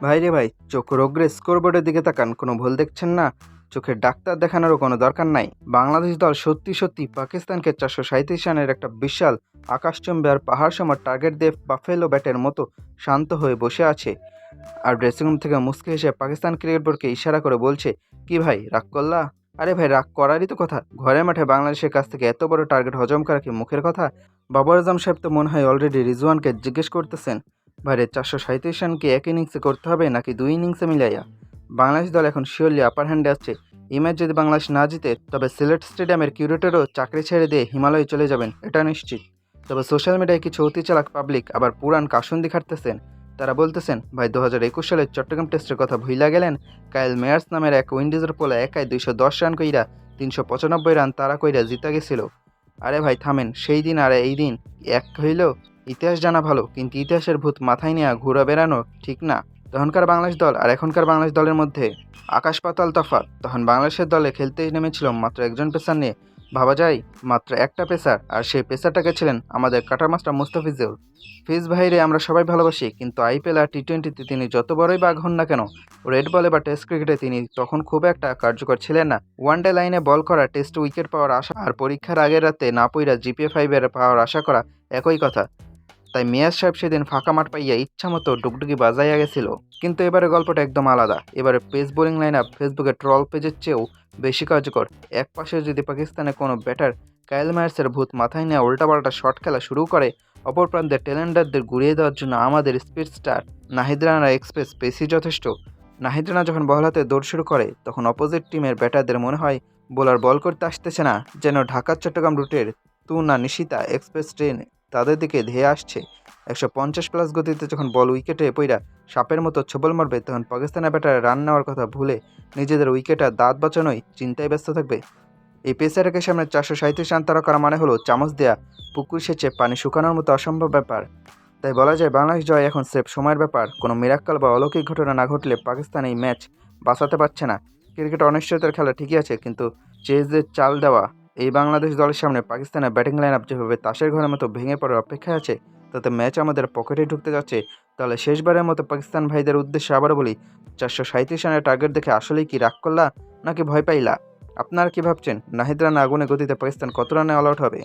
ভাই রে ভাই, চোখ রোগরে স্কোরবোর্ডের দিকে তাকান, কোনো ভুল দেখছেন না? চোখের ডাক্তার দেখানোরও কোনো দরকার নাই। বাংলাদেশ দল সত্যি সত্যি পাকিস্তানকে 437 রানের একটা বিশাল আকাশচুম্বী আর পাহাড় সমান টার্গেট দিয়ে বাফেলো ব্যাটের মতো শান্ত হয়ে বসে আছে। আর ড্রেসিং রুম থেকে মুচকি হেসে পাকিস্তান ক্রিকেট বোর্ডকে ইশারা করে বলছে, কি ভাই রাগ করলা? আরে ভাই, রাগ করারই তো কথা। ঘরের মাঠে বাংলাদেশের কাছ থেকে এত বড় টার্গেট হজম করা কি মুখের কথা? বাবর আজম সাহেব তো মনে হয় অলরেডি রিজওয়ানকে জিজ্ঞেস করতেছেন, ভাইরে 437 রান কি এক ইনিংসে করতে হবে নাকি 2 ইনিংসে মিলাইয়া? বাংলাদেশ দল এখন শিওরলি আপার হ্যান্ডে আছে। এই ম্যাচ যদি বাংলাদেশ না জিতে তবে সিলেট স্টেডিয়ামের কিউরেটরও চাকরি ছেড়ে দিয়ে হিমালয়ে চলে যাবেন, এটা নিশ্চিত। তবে সোশ্যাল মিডিয়ায় কিছু অতি চালাক পাবলিক আবার পুরান কাসুন্দি খাটতেছেন। তারা বলতেছেন, ভাই 2021 সালের চট্টগ্রাম টেস্টের কথা ভুইলা গেলেন? কাইল মেয়ার্স নামের এক উইন্ডিজের পোলা একাই 210 রান কইরা 395 রান তারা কইরা জিতা গেছিল। আরে ভাই থামেন, সেই দিন আর এই দিন এক হইল? ইতিহাস জানা ভালো, কিন্তু ইতিহাসের ভূত মাথায় নিয়ে ঘুরা বেড়ানো ঠিক না। তখনকার বাংলাদেশ দল আর এখনকার বাংলাদেশ দলের মধ্যে আকাশ পাতাল তফাৎ। তখন বাংলাদেশের দলে খেলতে নেমেছিল মাত্র একজন পেসার নিয়ে, ভাবা যায়, মাত্র একটা পেসার, আর সেই পেসারটাকে ছিলেন আমাদের কাটার মাস্টার মুস্তাফিজুর। ফিজ ভাইরে আমরা সবাই ভালোবাসি, কিন্তু আইপিএল আর টি-20তে তিনি যত বড়ই বাঘ হন না কেন, রেড বলে বা টেস্ট ক্রিকেটে তিনি তখন খুব একটা কার্যকর ছিলেন না। ওয়ানডে লাইনে বল করা, টেস্ট উইকেট পাওয়ার আশা আর পরীক্ষার আগের রাতে না পইরা জিপিএ 5 এর পাওয়ার আশা করা একই কথা। তাই মিয়াজ সাহেব সেদিন ফাঁকা মাঠ পাইয়া ইচ্ছামতো ডুগডুগি বাজাইয়া গেছিল। কিন্তু এবারে গল্পটা একদম আলাদা। এবারে পেস বোলিং লাইন আপ ফেসবুকে ট্রল পেজের চেয়েও বেশি কার্যকর। এক পাশে যদি পাকিস্তানে কোনো ব্যাটার কাইল মায়ার্সের ভূত মাথায় নিয়ে উল্টাপাল্টা শট খেলা শুরু করে, অপর প্রান্তে টেলেন্ডারদের ঘুরিয়ে দেওয়ার জন্য আমাদের speed star Nahid Rana express পেসই যথেষ্ট। নাহিদ রানা যখন বল হাতে দৌড় শুরু করে, তখন অপোজিট টিমের ব্যাটারদের মনে হয় বোলার বল করতে আসতেছে না, যেন ঢাকা চট্টগ্রাম রুটের তুনা নিশিতা এক্সপ্রেস ট্রেন তাদের দিকে ধেয়ে আসছে। 150+ গতিতে যখন বল উইকেটে পইরা সাপের মতো ছোবল মারবে, তখন পাকিস্তানের ব্যাটারে রান নেওয়ার কথা ভুলে নিজেদের উইকেট আর দাঁত বাঁচানোই চিন্তায় ব্যস্ত থাকবে। এই পেসারকে সামনে 437 রান তাড়া করা মানে হলো চামচ দেয়া পুকুর সেচে পানি শুকানোর মতো অসম্ভব ব্যাপার। তাই বলা যায় বাংলাদেশ জয় এখন স্রেফ সময়ের ব্যাপার। কোনো মিরাক্কেল বা অলৌকিক ঘটনা না ঘটলে পাকিস্তান এই ম্যাচ বাঁচাতে পারছে না। ক্রিকেট অনিশ্চয়তার খেলা ঠিকই আছে, কিন্তু চেজদের চাল দেওয়া এই বাংলাদেশ দলের সামনে পাকিস্তানের ব্যাটিং লাইন আপ যেভাবে তাসের ঘরের মতো ভেঙে পড়ার অপেক্ষায় আছে, তাতে ম্যাচ আমাদের পকেটে ঢুকতে যাচ্ছে। তাহলে শেষবারের মতো পাকিস্তান ভাইদের উদ্দেশ্যে আবারও বলি, 437 রানের টার্গেট দেখে আসলেই কি রাগ করলা নাকি ভয় পাইলা? আপনারা কি ভাবছেন নাহিদ রানা আগুনে গতিতে পাকিস্তান কত রানে অল আউট হবে?